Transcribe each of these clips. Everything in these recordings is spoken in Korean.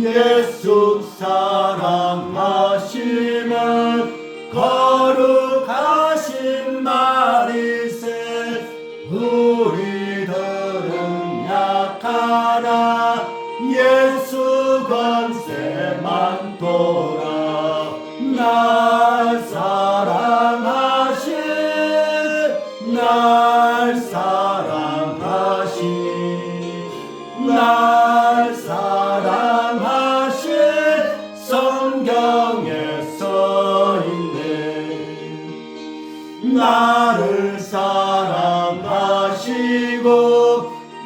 예수 사랑하심은 거룩하신 말일세. 우리들은 약하나 예수 권세 많도다. 날 사랑하신 날 사랑하신 날 사랑하신 성경에 써있네. 나를 사랑하시고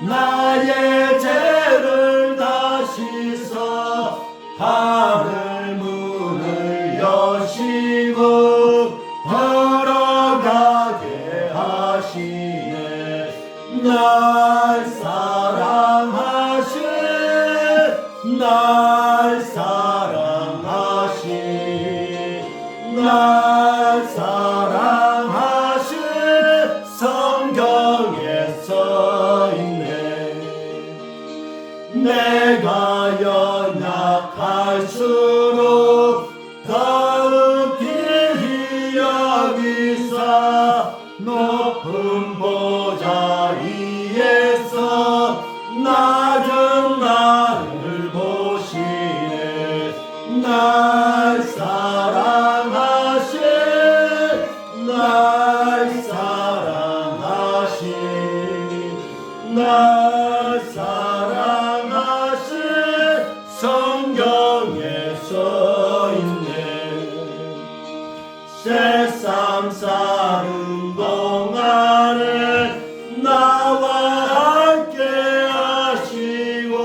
나의 죄를 다 씻어 하늘 문을 여시고 걸어가게 하시네. 날 사랑하신 날 사랑하신 날 사랑하신 성경에 써있네. 내가 연약할수록 더욱 길이 여기사 높은 보좌 위에서 낮은 나를 보시네. 날 사랑하신 날 사랑하신 날 사랑하신 성경에 써있네. 세상 사는 동안에 나와 함께 하시고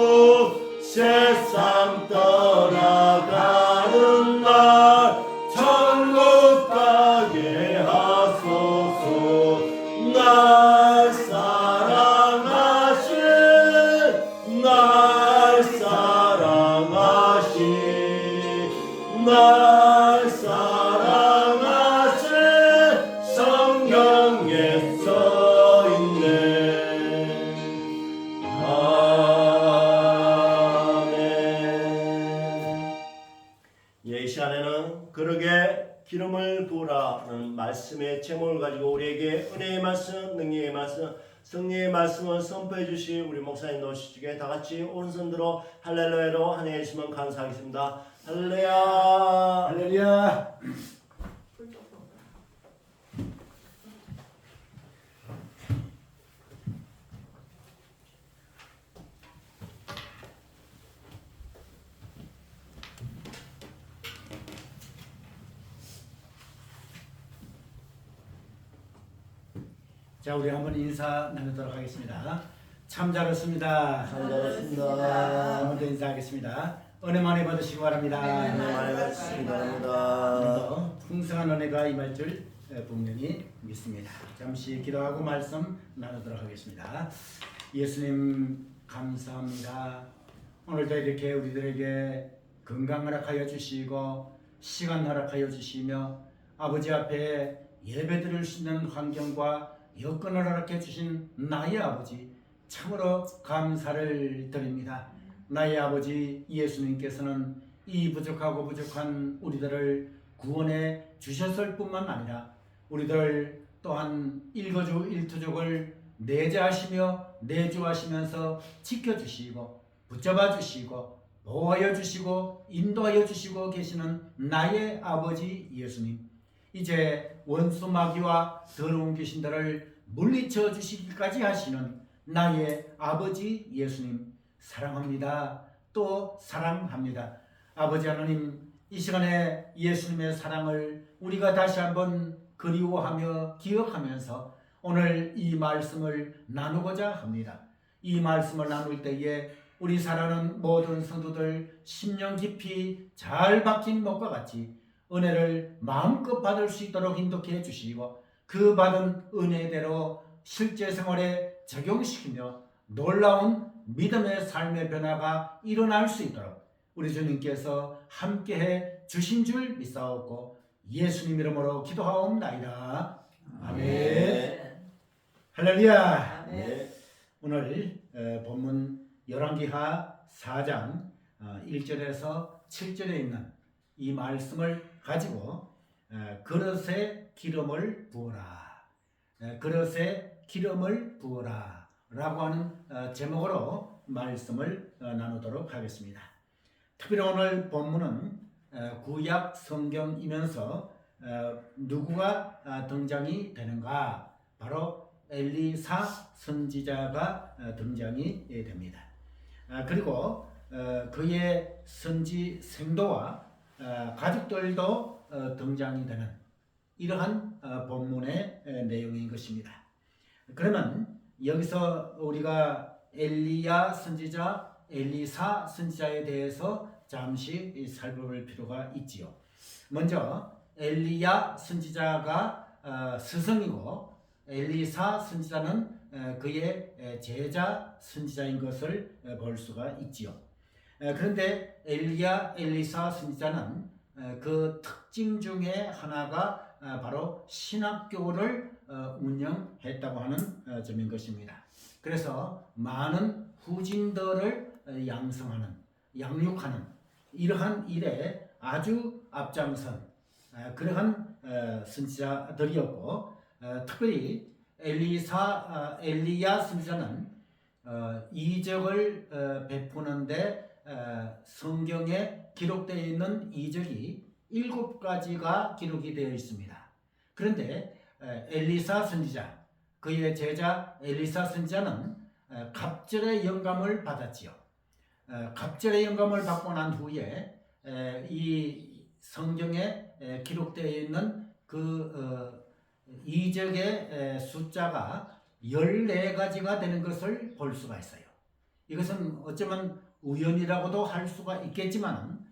세상 떠나가는 날 천국 가게 하소서. 날 사랑하신 날 사랑하신 날 사랑하신 성경에 써있네. 아멘. 이 시간에는 그러게 기름을 부으라는 말씀의 제목을 가지고 우리에게 은혜의 말씀, 능력의 말씀, 승리의 말씀을 선포해 주신 우리 목사님 노시중에 다 같이 오른손 들어 할렐루야로 한해 주시면 감사하겠습니다. 할렐루야. 할렐루야. 자, 우리 한번 인사 나누도록 하겠습니다. 참 잘했습니다. 참 잘했습니다. 한번 더 인사하겠습니다. 은혜 많이 받으시기 바랍니다. 은혜 많이 받으시기 바랍니다. 오늘도 풍성한 은혜가 임할 줄 분명히 믿습니다. 잠시 기도하고 말씀 나누도록 하겠습니다. 예수님 감사합니다. 오늘도 이렇게 우리들에게 건강 허락하여 주시고 시간 허락하여 주시며 아버지 앞에 예배드릴 수 있는 환경과 여건을 허락해 주신 나의 아버지 참으로 감사를 드립니다. 나의 아버지 예수님께서는 이 부족하고 부족한 우리들을 구원해 주셨을 뿐만 아니라 우리들 또한 일거주 일투족을 내재하시며 내주하시면서 지켜주시고 붙잡아 주시고 보호하여 주시고 인도하여 주시고 계시는 나의 아버지 예수님, 이제 원수 마귀와 더러운 귀신들을 물리쳐 주시기까지 하시는 나의 아버지 예수님 사랑합니다. 또 사랑합니다. 아버지 하나님, 이 시간에 예수님의 사랑을 우리가 다시 한번 그리워하며 기억하면서 오늘 이 말씀을 나누고자 합니다. 이 말씀을 나눌 때에 우리 사랑하는 모든 성도들 심령 깊이 잘 박힌 목과 같이 은혜를 마음껏 받을 수 있도록 인도해 주시고 그 받은 은혜대로 실제 생활에 적용시키며 놀라운 믿음의 삶의 변화가 일어날 수 있도록 우리 주님께서 함께해 주신 줄 믿사옵고 예수님 이름으로 기도하옵나이다. 아멘. 할렐루야. 네. 오늘 본문 열왕기하 4장 1절에서 7절에 있는 이 말씀을 가지고 그릇에 기름을 부어라. 그릇에 기름을 부어라 라고 하는 제목으로 말씀을 나누도록 하겠습니다. 특별히 오늘 본문은 구약 성경이면서 누구가 등장이 되는가? 바로 엘리사 선지자가 등장이 됩니다. 그리고 그의 선지 생도와 가족들도 등장이 되는 이러한 본문의 내용인 것입니다. 그러면 여기서 우리가 엘리야 선지자, 엘리사 선지자에 대해서 잠시 살펴볼 필요가 있지요. 먼저 엘리야 선지자가 스승이고 엘리사 선지자는 그의 제자 선지자인 것을 볼 수가 있지요. 그런데 엘리야, 엘리사 선지자는 그 특징 중에 하나가 바로 신학교를 운영했다고 하는 점인 것입니다. 그래서 많은 후진들을 양성하는, 양육하는 이러한 일에 아주 앞장선 그러한 선지자들이었고, 특별히 엘리야 선지자는 이적을 베푸는데 성경에 기록되어 있는 이적이 7가지가 기록이 되어 있습니다. 그런데 엘리사 선지자, 그의 제자 엘리사 선지자는 갑절의 영감을 받았지요. 갑절의 영감을 받고 난 후에 이 성경에 기록되어 있는 그 이적의 숫자가 14가지가 되는 것을 볼 수가 있어요. 이것은 어쩌면 우연이라고도 할 수가 있겠지만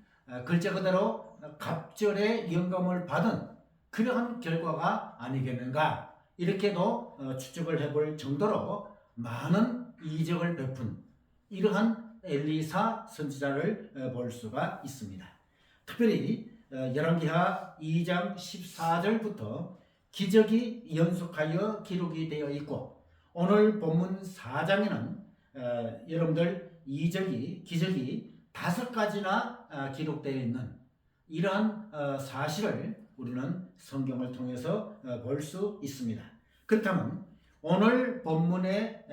글자 그대로 갑절의 영감을 받은 그러한 결과가 아니겠는가, 이렇게도 추측을 해볼 정도로 많은 이적을 베푼 이러한 엘리사 선지자를 볼 수가 있습니다. 특별히 열왕기하 2장 14절부터 기적이 연속하여 기록이 되어 있고, 오늘 본문 4장에는 여러분들 기적이 5가지나 기록되어 있는 이러한 사실을 우리는 성경을 통해서 볼 수 있습니다. 그렇다면 오늘 본문의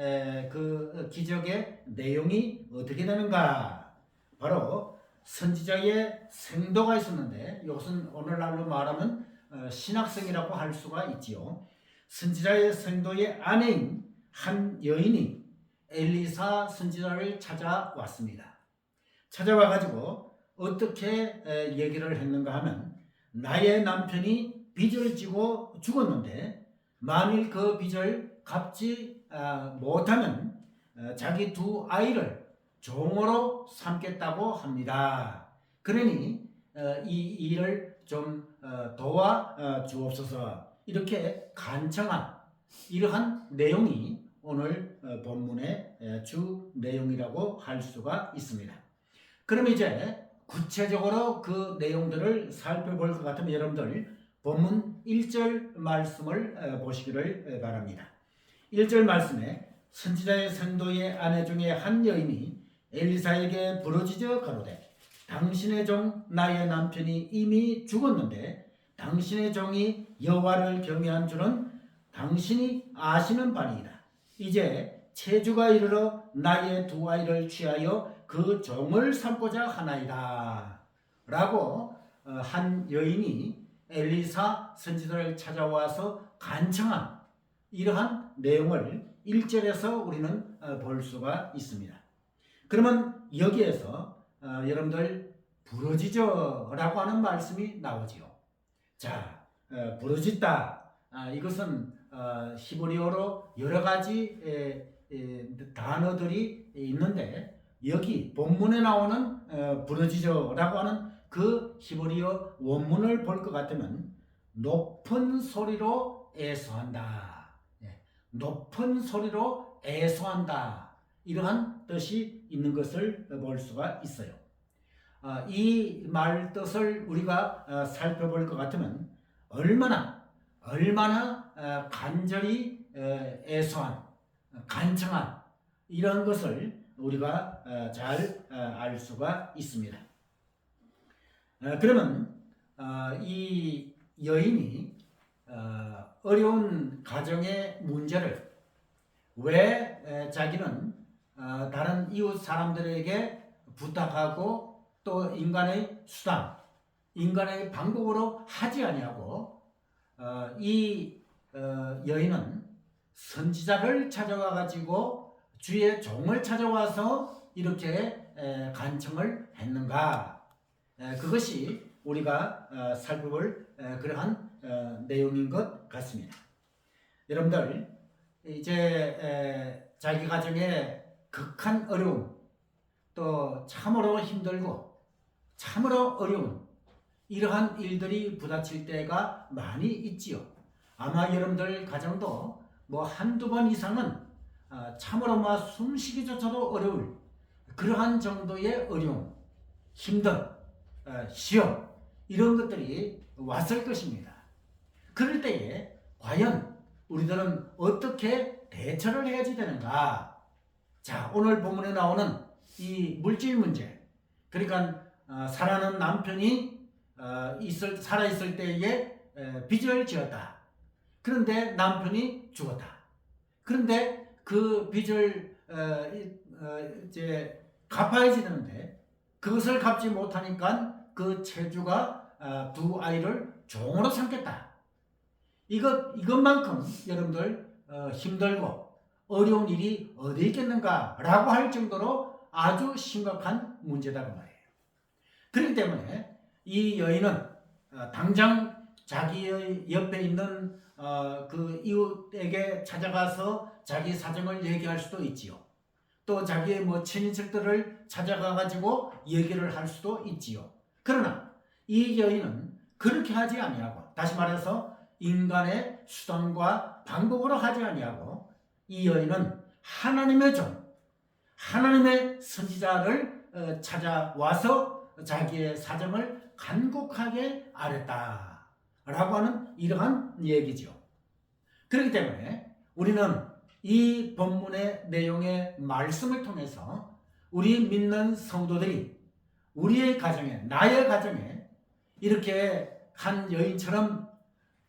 그 기적의 내용이 어떻게 되는가? 바로 선지자의 생도가 있었는데, 이것은 오늘날로 말하면 신학생이라고 할 수가 있지요. 선지자의 생도의 아내인 한 여인이 엘리사 선지자를 찾아왔습니다. 찾아와 가지고 어떻게 얘기를 했는가 하면, 나의 남편이 빚을 지고 죽었는데 만일 그 빚을 갚지 못하면 자기 2아이를 종으로 삼겠다고 합니다. 그러니 이 일을 좀 도와 주옵소서, 이렇게 간청한 이러한 내용이 오늘 본문의 주 내용이라고 할 수가 있습니다. 그럼 이제 구체적으로 그 내용들을 살펴볼 것 같으면 여러분들 본문 1절 말씀을 보시기를 바랍니다. 1절 말씀에 선지자의 생도의 아내 중에 한 여인이 엘리사에게 부르짖어 가로되, 당신의 종 나의 남편이 이미 죽었는데 당신의 종이 여호와를 경외한 줄은 당신이 아시는 바니이다. 이제 체주가 이르러 나의 2아이를 취하여 그 종을 삼고자 하나이다 라고 한 여인이 엘리사 선지자를 찾아와서 간청한 이러한 내용을 1절에서 우리는 볼 수가 있습니다. 그러면 여기에서 여러분들 부르짖어라고 하는 말씀이 나오지요. 자, 부르짖다, 이것은 히브리어로 여러 가지 단어들이 있는데, 여기 본문에 나오는 부르짖어라고 하는 그 히브리어 원문을 볼 것 같으면 높은 소리로 애소한다, 높은 소리로 애소한다, 이러한 뜻이 있는 것을 볼 수가 있어요. 이 말 뜻을 우리가 살펴볼 것 같으면 얼마나 간절히 애소한, 간청한 이런 것을 우리가 잘 알 수가 있습니다. 그러면 이 여인이 어려운 가정의 문제를 왜 자기는 다른 이웃 사람들에게 부탁하고 또 인간의 수단, 인간의 방법으로 하지 아니하고 이 여인은 선지자를 찾아와 가지고 주의 종을 찾아와서 이렇게 간청을 했는가? 그것이 우리가 살펴볼 그러한 내용인 것 같습니다. 여러분들 이제 자기 가정에 극한 어려움, 또 참으로 힘들고 참으로 어려운 이러한 일들이 부딪힐 때가 많이 있지요. 아마 여러분들 가정도 뭐 한두 번 이상은 참으로 막 숨쉬기조차도 어려울 그러한 정도의 어려움, 힘든 시험 이런 것들이 왔을 것입니다. 그럴 때에 과연 우리들은 어떻게 대처를 해야지 되는가? 자, 오늘 본문에 나오는 이 물질 문제, 그러니까 사랑하는 남편이 살아있을 때에 빚을 지었다. 그런데 남편이 죽었다. 그런데 그 빚을 이제 갚아야지 되는데 그것을 갚지 못하니까 그 채주가 두 아이를 종으로 삼겠다. 이것만큼 여러분들 힘들고 어려운 일이 어디 있겠는가라고 할 정도로 아주 심각한 문제다 그 말이에요. 그렇기 때문에 이 여인은 당장 자기의 옆에 있는 그 이웃에게 찾아가서 자기 사정을 얘기할 수도 있지요. 또 자기의 뭐 친인척들을 찾아가 가지고 얘기를 할 수도 있지요. 그러나 이 여인은 그렇게 하지 아니하고, 다시 말해서 인간의 수단과 방법으로 하지 아니하고, 이 여인은 하나님의 종, 하나님의 선지자를 찾아와서 자기의 사정을 간곡하게 아뢰다 라고 하는 이러한 얘기죠. 그렇기 때문에 우리는 이 본문의 내용의 말씀을 통해서 우리 믿는 성도들이 우리의 가정에, 나의 가정에 이렇게 한 여인처럼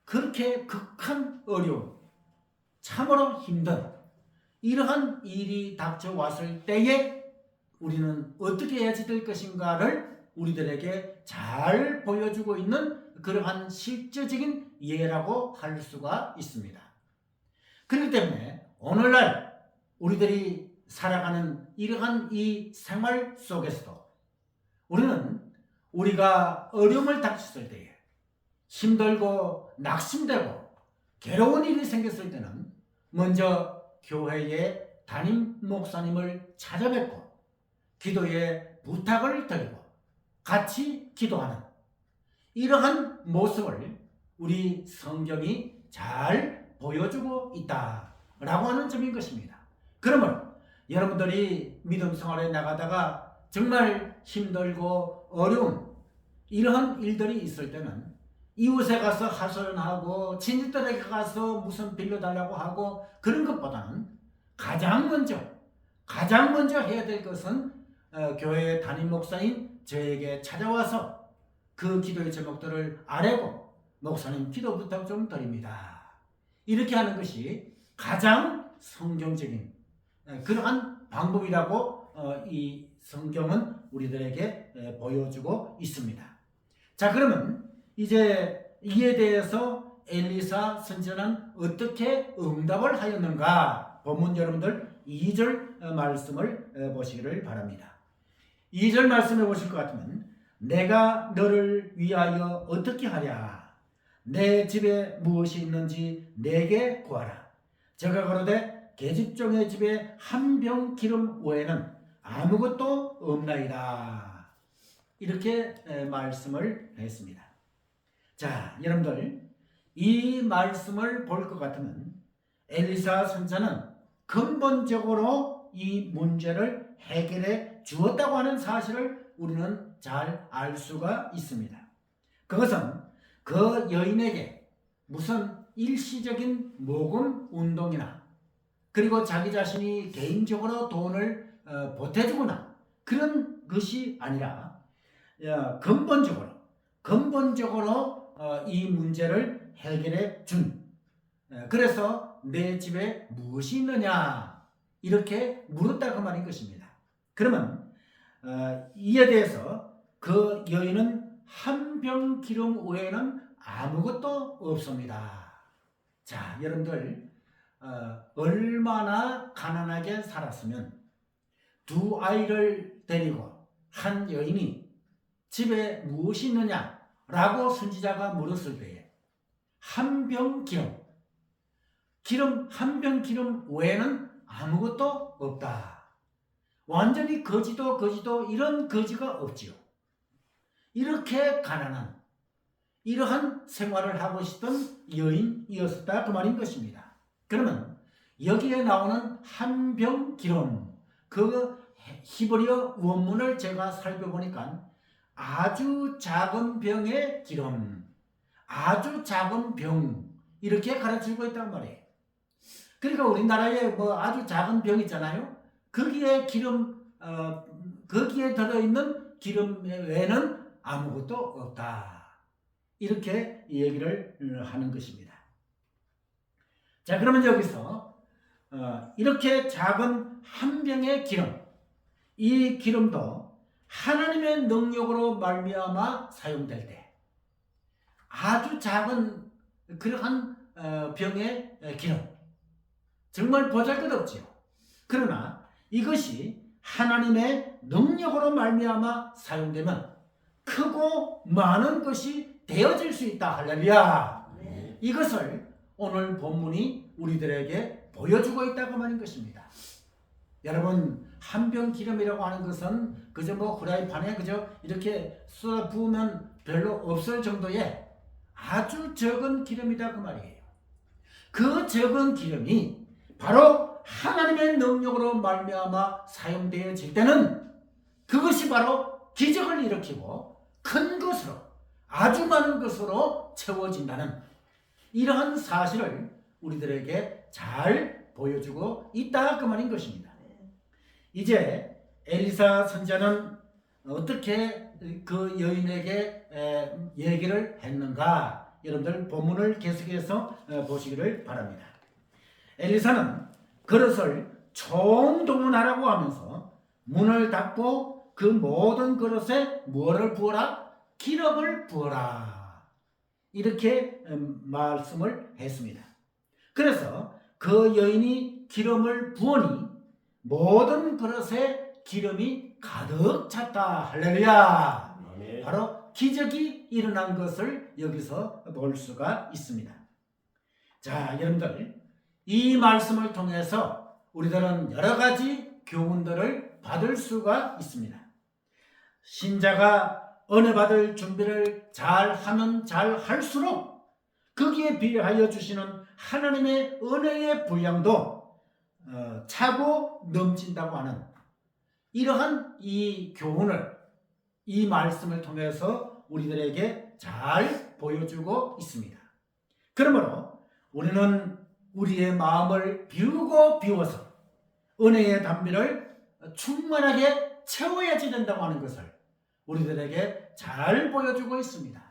그렇게 극한 어려움, 참으로 힘든 이러한 일이 닥쳐왔을 때에 우리는 어떻게 해야지 될 것인가를 우리들에게 잘 보여주고 있는 그러한 실제적인 예라고 할 수가 있습니다. 그렇기 때문에 오늘날 우리들이 살아가는 이러한 이 생활 속에서도 우리는 우리가 어려움을 닥쳤을 때에 힘들고 낙심되고 괴로운 일이 생겼을 때는 먼저 교회의 담임 목사님을 찾아뵙고 기도의 부탁을 드리고 같이 기도하는 이러한 모습을 우리 성경이 잘 보여주고 있다라고 하는 점인 것입니다. 그러면 여러분들이 믿음 생활에 나가다가 정말 힘들고 어려운 이러한 일들이 있을 때는 이웃에 가서 하소연하고 친지들에게 가서 무슨 빌려달라고 하고 그런 것보다는 가장 먼저 해야 될 것은 교회의 담임 목사인 저에게 찾아와서 그 기도의 제목들을 아뢰고 목사님 기도 부탁 좀 드립니다. 이렇게 하는 것이 가장 성경적인 그러한 방법이라고 이 성경은 우리들에게 보여주고 있습니다. 자, 그러면 이제 이에 대해서 엘리사 선지자는 어떻게 응답을 하였는가? 본문 여러분들 2절 말씀을 보시기를 바랍니다. 2절 말씀을 보실 것 같으면 내가 너를 위하여 어떻게 하랴? 내 집에 무엇이 있는지 내게 구하라. 저가 가로되 계집종의 집에 한 병 기름 외에는 아무것도 없나이다. 이렇게 말씀을 했습니다. 자, 여러분들 이 말씀을 볼 것 같으면 엘리사 선지자는 근본적으로 이 문제를 해결해 주었다고 하는 사실을 우리는 잘 알 수가 있습니다. 그것은 그 여인에게 무슨 일시적인 모금 운동이나 그리고 자기 자신이 개인적으로 돈을 보태주거나 그런 것이 아니라 근본적으로 이 문제를 해결해 준. 그래서 내 집에 무엇이 있느냐 이렇게 물었다 그 말인 것입니다. 그러면 이에 대해서 그 여인은 한 병 기름 외에는 아무것도 없습니다. 자, 여러분들 얼마나 가난하게 살았으면 두 아이를 데리고 한 여인이 집에 무엇이 있느냐라고 선지자가 물었을 때에 한 병 기름 한 병 기름 외에는 아무것도 없다. 완전히 거지도 이런 거지가 없지요. 이렇게 가난한 이러한 생활을 하고 있었던 여인이었다 그 말인 것입니다. 그러면 여기에 나오는 한 병 기름 그 히브리어 원문을 제가 살펴보니까 아주 작은 병의 기름, 아주 작은 병 이렇게 가르치고 있단 말이에요. 그러니까 우리나라에 뭐 아주 작은 병 있잖아요. 거기에 거기에 들어있는 기름 외에는 아무것도 없다. 이렇게 얘기를 하는 것입니다. 자, 그러면 여기서 이렇게 작은 한 병의 기름, 이 기름도 하나님의 능력으로 말미암아 사용될 때 아주 작은 그러한 병의 기름, 정말 보잘것없지요. 그러나 이것이 하나님의 능력으로 말미암아 사용되면 크고 많은 것이 되어질 수 있다. 할렐루야. 이것을 오늘 본문이 우리들에게 보여주고 있다고 말인 것입니다. 여러분, 한 병 기름이라고 하는 것은 그저 뭐 후라이팬에 그저 이렇게 쏟아 부으면 별로 없을 정도의 아주 적은 기름이다 그 말이에요. 그 적은 기름이 바로 하나님의 능력으로 말미암아 사용되어질 때는 그것이 바로 기적을 일으키고 큰 것으로 아주 많은 것으로 채워진다는 이러한 사실을 우리들에게 잘 보여주고 있다 그 말인 것입니다. 이제 엘리사 선지자는 어떻게 그 여인에게 얘기를 했는가 여러분들 본문을 계속해서 보시기를 바랍니다. 엘리사는 그릇을 총동원하라고 하면서 문을 닫고 그 모든 그릇에 뭐를 부어라? 기름을 부어라. 이렇게 말씀을 했습니다. 그래서 그 여인이 기름을 부으니 모든 그릇에 기름이 가득 찼다. 할렐루야. 아멘. 바로 기적이 일어난 것을 여기서 볼 수가 있습니다. 자, 여러분들 이 말씀을 통해서 우리들은 여러 가지 교훈들을 받을 수가 있습니다. 신자가 은혜 받을 준비를 잘 하면 잘 할수록 거기에 비하여 주시는 하나님의 은혜의 분량도 차고 넘친다고 하는 이러한 이 교훈을 이 말씀을 통해서 우리들에게 잘 보여주고 있습니다. 그러므로 우리는 우리의 마음을 비워서 은혜의 담비를 충만하게 채워야지 된다고 하는 것을 우리들에게 잘 보여주고 있습니다.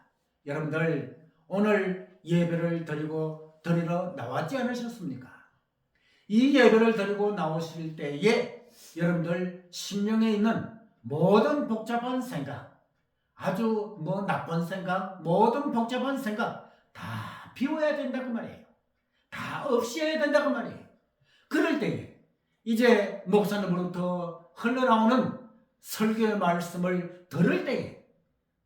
여러분들 오늘 예배를 드리러 나왔지 않으셨습니까? 이 예배를 드리고 나오실 때에 여러분들 심령에 있는 모든 복잡한 생각, 아주 뭐 나쁜 생각, 모든 복잡한 생각 다 비워야 된다고 말이에요. 다 없애야 된다고 말이에요. 그럴 때에 이제 목사님으로부터 흘러나오는 설교의 말씀을 들을 때에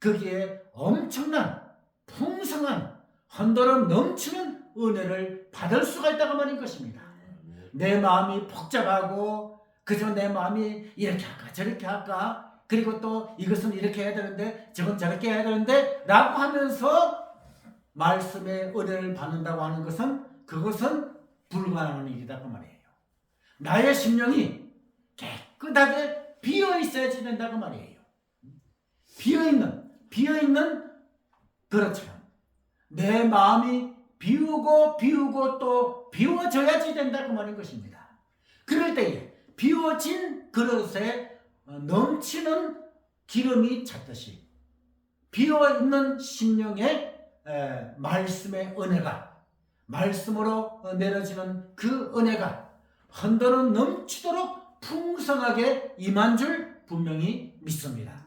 거기에 엄청난 풍성한 흔들어 넘치는 은혜를 받을 수가 있다고 말인 것입니다. 내 마음이 복잡하고 그저 내 마음이 이렇게 할까 저렇게 할까 그리고 또 이것은 이렇게 해야 되는데 저건 저렇게 해야 되는데 라고 하면서 말씀의 은혜를 받는다고 하는 것은 그것은 불가능한 일이다 그 말이에요. 나의 심령이 깨끗하게 비어 있어야지 된다고 말이에요. 비어있는 그렇죠. 내 마음이 비우고 또 비워져야지 된다고 말인 것입니다. 그럴 때에 비워진 그릇에 넘치는 기름이 찼듯이 비어있는 심령에 말씀의 은혜가, 말씀으로 내려지는 그 은혜가 헌더러 넘치도록 풍성하게 임한 줄 분명히 믿습니다.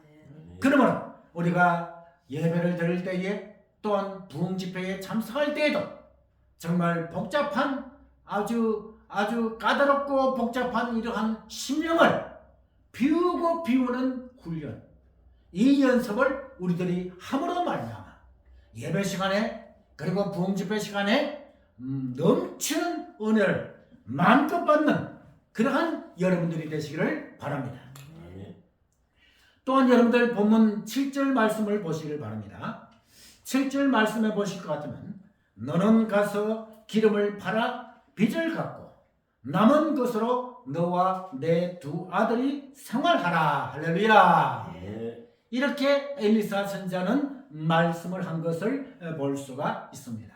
그러므로 우리가 예배를 드릴 때에 또한 부흥집회에 참석할 때에도 정말 복잡한 아주 까다롭고 복잡한 이러한 심령을 비우는 훈련, 이 연습을 우리들이 함으로 말미암아 예배 시간에 그리고 부흥집회 시간에 넘치는 은혜를 마음껏 받는 그러한 여러분들이 되시기를 바랍니다. 또한 여러분들 본문 7절 말씀을 보시기를 바랍니다. 7절 말씀에 보실 것 같으면 너는 가서 기름을 팔아 빚을 갚고 남은 것으로 너와 내 두 아들이 생활하라. 할렐루야. 이렇게 엘리사 선지자는 말씀을 한 것을 볼 수가 있습니다.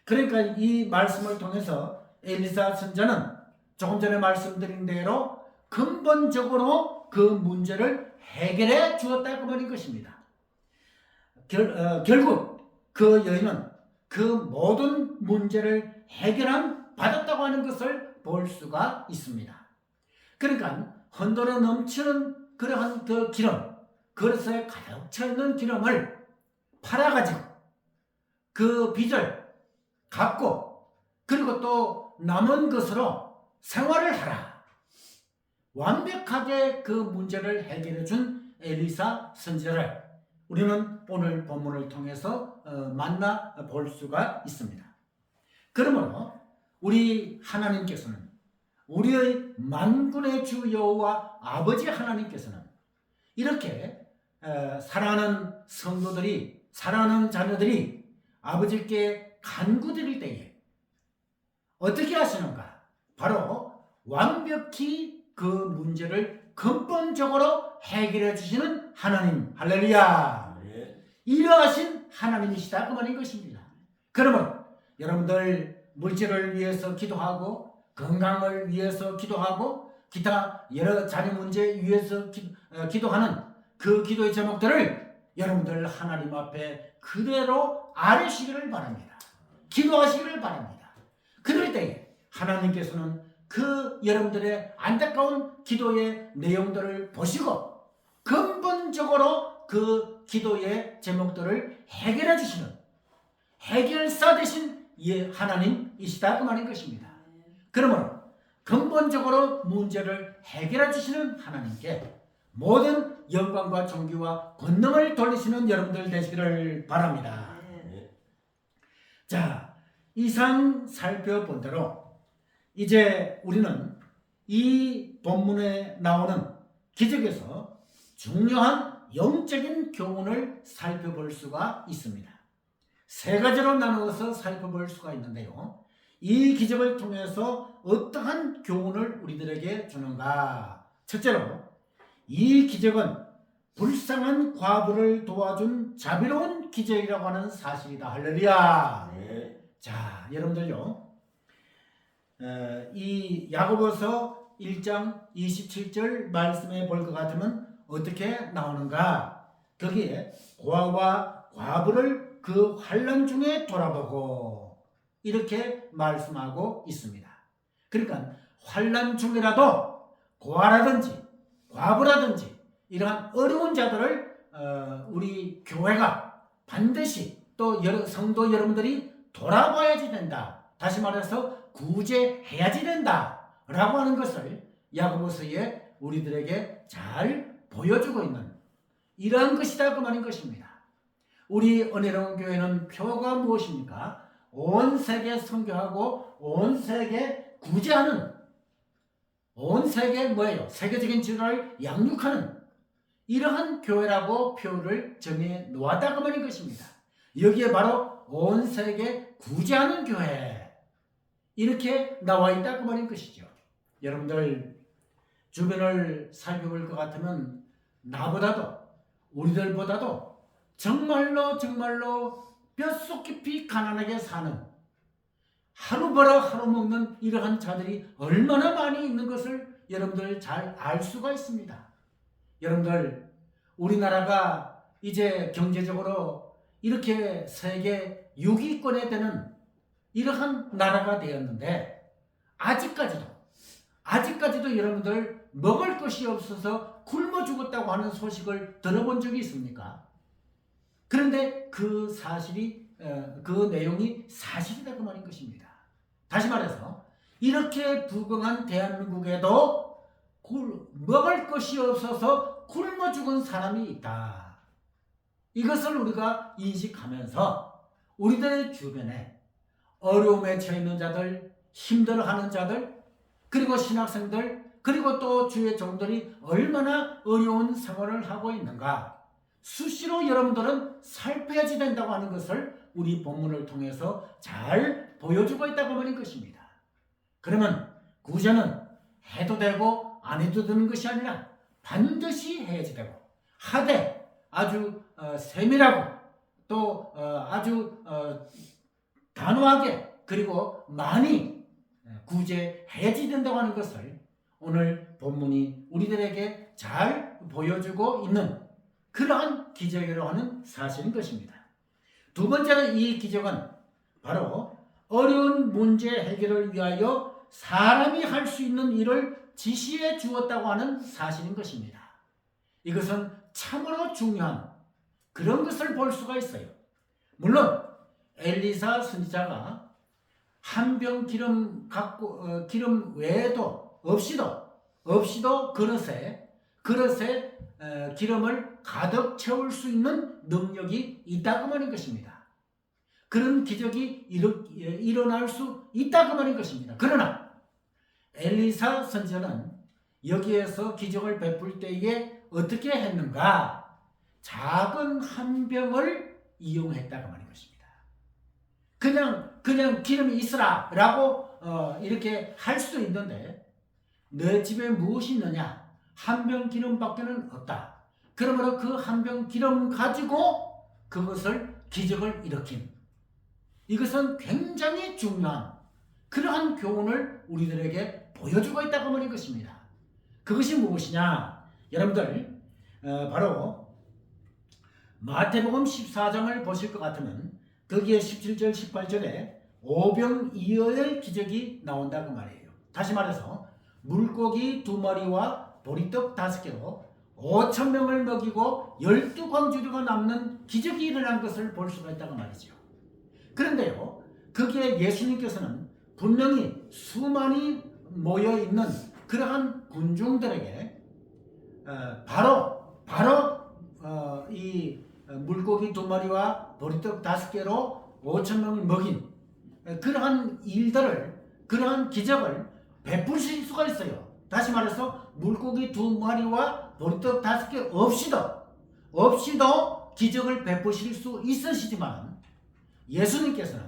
그러니까 이 말씀을 통해서 엘리사 선지자는 조금 전에 말씀드린 대로 근본적으로 그 문제를 해결해 주었다고 말인 것입니다. 결국 그 여인은 그 모든 문제를 해결함 받았다고 하는 것을 볼 수가 있습니다. 그러니까 헌더러 넘치는 그러한 그 기름, 그릇에 가득 차 있는 기름을 팔아가지고 그 빚을 갚고 그리고 또 남은 것으로 생활을 하라. 완벽하게 그 문제를 해결해 준 엘리사 선지자를 우리는 오늘 본문을 통해서 만나 볼 수가 있습니다. 그러므로 우리 하나님께서는, 우리의 만군의 주 여호와 아버지 하나님께서는 이렇게 사랑하는 성도들이, 사랑하는 자녀들이 아버지께 간구드릴 때에 어떻게 하시는가? 바로 완벽히 그 문제를 근본적으로 해결해 주시는 하나님. 할렐루야. 이러하신 하나님이시다 그 말인 것입니다. 그러면 여러분들 물질을 위해서 기도하고 건강을 위해서 기도하고 기타 여러 자녀 문제 위해서 기도하는 그 기도의 제목들을 여러분들 하나님 앞에 그대로 아뢰시기를 바랍니다. 기도하시기를 바랍니다. 그럴 때에 하나님께서는 그 여러분들의 안타까운 기도의 내용들을 보시고 근본적으로 그 기도의 제목들을 해결해 주시는 해결사 되신 하나님이시다 그 말인 것입니다. 그러므로 근본적으로 문제를 해결해 주시는 하나님께 모든 영광과 존귀와 권능을 돌리시는 여러분들 되시기를 바랍니다. 자, 이상 살펴본 대로 이제 우리는 이 본문에 나오는 기적에서 중요한 영적인 교훈을 살펴볼 수가 있습니다. 세 가지로 나누어서 살펴볼 수가 있는데요. 이 기적을 통해서 어떠한 교훈을 우리들에게 주는가? 첫째로 이 기적은 불쌍한 과부를 도와준 자비로운 기적이라고 하는 사실이다. 할렐루야. 자, 여러분들요, 이 야고보서 1장 27절 말씀에 볼 것 같으면 어떻게 나오는가? 거기에 고아와 과부를 그 환난 중에 돌아보고 이렇게 말씀하고 있습니다. 그러니까 환난 중이라도 고아라든지 과부라든지 이러한 어려운 자들을 우리 교회가 반드시 또 성도 여러분들이 돌아봐야지 된다. 다시 말해서 구제해야지 된다 라고 하는 것을 야고보서에 우리들에게 잘 보여주고 있는 이러한 것이다 그 말인 것입니다. 우리 은혜로운 교회는 표가 무엇입니까? 온 세계 선교하고 온 세계 구제하는, 온 세계 뭐예요? 세계적인 진화를 양육하는 이러한 교회라고 표를 정해 놓았다 그 말인 것입니다. 여기에 바로 온 세계 구제하는 교회 이렇게 나와 있다 그 말인 것이죠. 여러분들 주변을 살펴볼 것 같으면 나보다도 우리들보다도 정말로 뼛속 깊이 가난하게 사는, 하루 벌어 하루 먹는 이러한 자들이 얼마나 많이 있는 것을 여러분들 잘 알 수가 있습니다. 여러분들 우리나라가 이제 경제적으로 이렇게 세계 6위권에 되는 이러한 나라가 되었는데 아직까지도 여러분들 먹을 것이 없어서 굶어 죽었다고 하는 소식을 들어본 적이 있습니까? 그런데 그 내용이 사실이다 그 말인 것입니다. 다시 말해서 이렇게 부강한 대한민국에도 먹을 것이 없어서 굶어 죽은 사람이 있다. 이것을 우리가 인식하면서 우리들의 주변에 어려움에 처해 있는 자들, 힘들어하는 자들, 그리고 신학생들, 그리고 또 주의 종들이 얼마나 어려운 생활을 하고 있는가 수시로 여러분들은 살펴야지 된다고 하는 것을 우리 본문을 통해서 잘 보여주고 있다고 하는 것입니다. 그러면 구제는 해도 되고 안 해도 되는 것이 아니라 반드시 해야지 되고 하되 아주 세밀하고 또 아주 단호하게 그리고 많이 구제해야지 된다고 하는 것을 오늘 본문이 우리들에게 잘 보여주고 있는 그러한 기적이라고 하는 사실인 것입니다. 두 번째로 이 기적은 바로 어려운 문제 해결을 위하여 사람이 할 수 있는 일을 지시해 주었다고 하는 사실인 것입니다. 이것은 참으로 중요한 그런 것을 볼 수가 있어요. 물론 엘리사 선지자가 한 병 기름 외에도 없이도 그릇에 기름을 가득 채울 수 있는 능력이 있다고 말인 것입니다. 그런 기적이 일어날 수 있다고 말인 것입니다. 그러나 엘리사 선지자는 여기에서 기적을 베풀 때에 어떻게 했는가? 작은 한 병을 이용했다고 말인 것입니다. 그냥 기름이 있으라 라고 이렇게 할 수도 있는데 내 집에 무엇이 있느냐? 한 병 기름밖에는 없다. 그러므로 그 한 병 기름 가지고 그것을 기적을 일으킨 이것은 굉장히 중요한 그러한 교훈을 우리들에게 보여주고 있다고 말인 것입니다. 그것이 무엇이냐? 여러분들 바로 마태복음 14장을 보실 것 같으면 거기에 17절 18절에 오병이어의 기적이 나온다고 말이에요. 다시 말해서 물고기 2마리와 보리떡 5개로 5,000명을 먹이고 12광주리가 남는 기적이 일어난 것을 볼 수가 있다고 말이죠. 그런데요, 거기에 예수님께서는 분명히 수많이 모여있는 그러한 군중들에게 바로 이 물고기 2마리와 보리떡 5개로 5,000명을 먹인 그러한 그러한 기적을 베푸실 수가 있어요. 다시 말해서 물고기 2마리와 보리떡 5개 없이도 기적을 베푸실 수 있으시지만 예수님께서는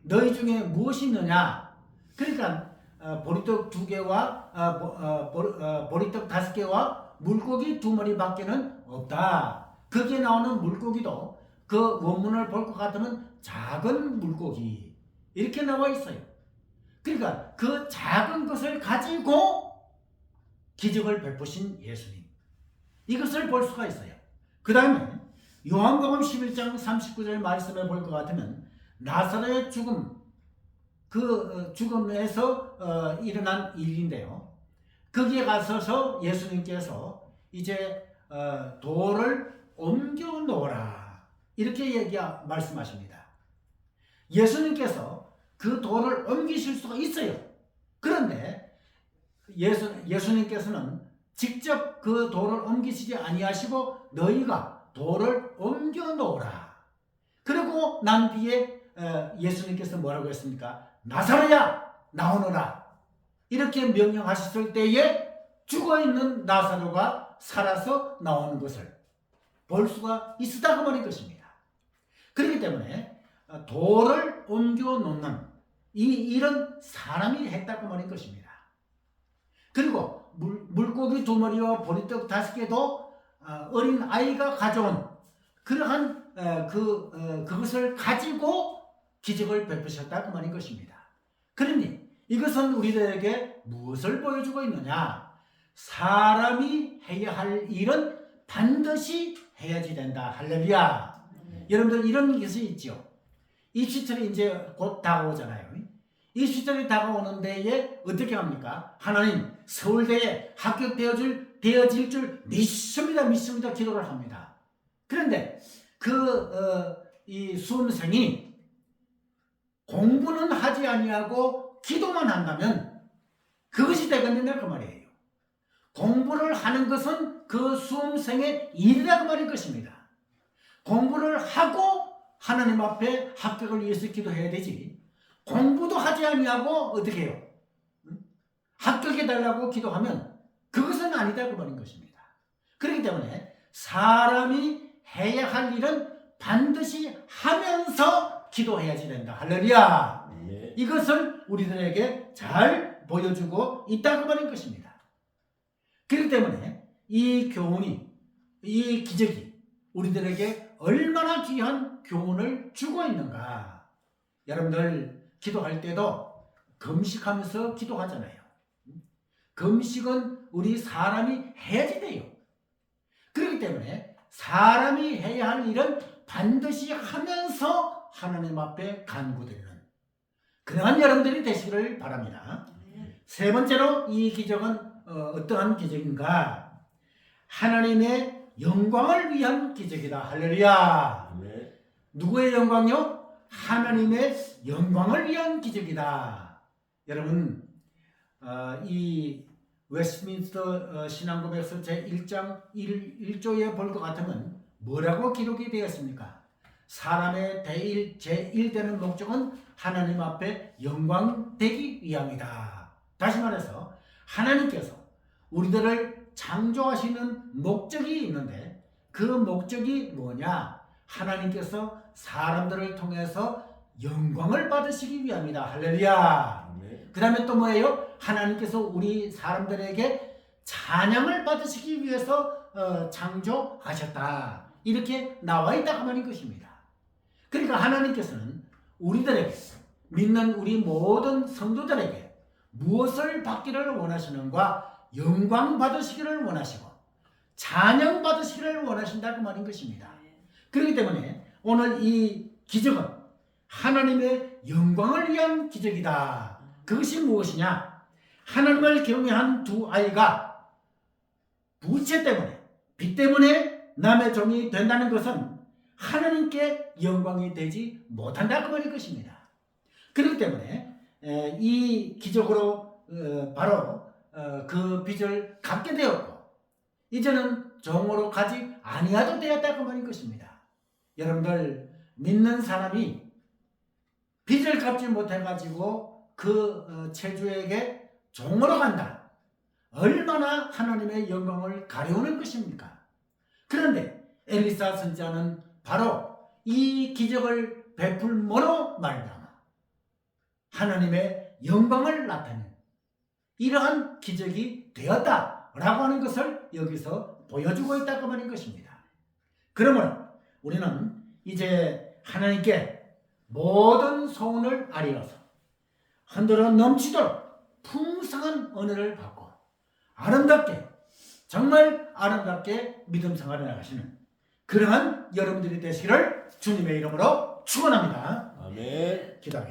너희 중에 무엇이 있느냐? 그러니까 보리떡 2개와 보리떡 5개와 물고기 2마리밖에는 없다. 거기에 나오는 물고기도 그 원문을 볼 것 같으면 작은 물고기 이렇게 나와 있어요. 그러니까 그 작은 것을 가지고 기적을 베푸신 예수님 이것을 볼 수가 있어요. 그 다음에 요한복음 11장 39절 말씀을 볼 것 같으면 나사로의 죽음 그 죽음에서 일어난 일인데요. 거기에 가서서 예수님께서 이제 돌을 옮겨 놓으라 이렇게 말씀하십니다. 예수님께서 그 돌을 옮기실 수가 있어요. 그런데 예수님께서는 직접 그 돌을 옮기시지 아니하시고 너희가 돌을 옮겨 놓으라. 그리고 난 뒤에 예수님께서 뭐라고 했습니까? 나사로야 나오너라. 이렇게 명령하셨을 때에 죽어있는 나사로가 살아서 나오는 것을 볼 수가 있었다고 말인 것입니다. 그렇기 때문에 돌을 옮겨 놓는 이 일은 사람이 했다고 말인 것입니다. 그리고 물고기 2마리와 보리떡 5개도 어린 아이가 가져온 그러한 그것을 가지고 기적을 베푸셨다고 말인 것입니다. 그러니 이것은 우리들에게 무엇을 보여주고 있느냐? 사람이 해야 할 일은 반드시 해야지 된다. 할렐루야. 여러분들 이런 것이 있죠. 입시철이 이제 곧 다가오잖아요. 입시철이 다가오는 데에 어떻게 합니까? 하나님 서울대에 합격되어질 줄 믿습니다. 기도를 합니다. 그런데 이 수험생이 공부는 하지 아니하고 기도만 한다면 그것이 되겠느냐 그 말이에요. 공부를 하는 것은 그 수험생의 일이라 그 말인 것입니다. 공부를 하고 하나님 앞에 합격을 위해서 기도해야 되지. 공부도 하지 아니하고 어떻게 해요? 합격해달라고 기도하면 그것은 아니다 그 말인 것입니다. 그렇기 때문에 사람이 해야 할 일은 반드시 하면서 기도해야지 된다. 할렐루야. 네. 이것을 우리들에게 잘 보여주고 있다 그 말인 것입니다. 그렇기 때문에 이 교훈이, 이 기적이 우리들에게 얼마나 귀한 교훈을 주고 있는가. 여러분들 기도할 때도 금식하면서 기도하잖아요. 금식은 우리 사람이 해야지 돼요. 그렇기 때문에 사람이 해야 할 일은 반드시 하면서 하나님 앞에 간구드리는 그러한 여러분들이 되시기를 바랍니다. 세 번째로 이 기적은 어떠한 기적인가? 하나님의 영광을 위한 기적이다. 할렐루야. 네. 누구의 영광이요? 하나님의 영광을 위한 기적이다. 여러분 이 웨스트민스터 신앙고백서 제1장 1조에 볼 것 같으면 뭐라고 기록이 되었습니까? 사람의 제1되는 목적은 하나님 앞에 영광되기 위함이다. 다시 말해서 하나님께서 우리들을 창조하시는 목적이 있는데 그 목적이 뭐냐? 하나님께서 사람들을 통해서 영광을 받으시기 위함이다. 할렐루야. 네. 그 다음에 또 뭐예요? 하나님께서 우리 사람들에게 찬양을 받으시기 위해서 창조하셨다. 이렇게 나와 있다 그 말인 것입니다. 그러니까 하나님께서는 우리들에게, 믿는 우리 모든 성도들에게 무엇을 받기를 원하시는가? 영광 받으시기를 원하시고 찬양 받으시기를 원하신다 그 말인 것입니다. 그렇기 때문에 오늘 이 기적은 하나님의 영광을 위한 기적이다. 그것이 무엇이냐? 하나님을 경외한 두 아이가 부채 때문에, 빚 때문에 남의 종이 된다는 것은 하나님께 영광이 되지 못한다 그 말인 것입니다. 그렇기 때문에 이 기적으로 바로 그 빚을 갚게 되었고 이제는 종으로 가지 아니하도 되었다 그 말인 것입니다. 여러분들 믿는 사람이 빚을 갚지 못해가지고 그 채주에게 종으로 간다. 얼마나 하나님의 영광을 가려우는 것입니까? 그런데 엘리사 선지자는 바로 이 기적을 베풀므로 말미암아 하나님의 영광을 나타내는 이러한 기적이 되었다라고 하는 것을 여기서 보여주고 있다고 하는 것입니다. 그러므로 우리는 이제 하나님께 모든 소원을 아뢰어서 흔들어 넘치도록 풍성한 은혜를 받고 아름답게, 정말 아름답게 믿음 생활을 나가시는 그러한 여러분들이 되시기를 주님의 이름으로 축원합니다. 아멘. 기도하겠습니다.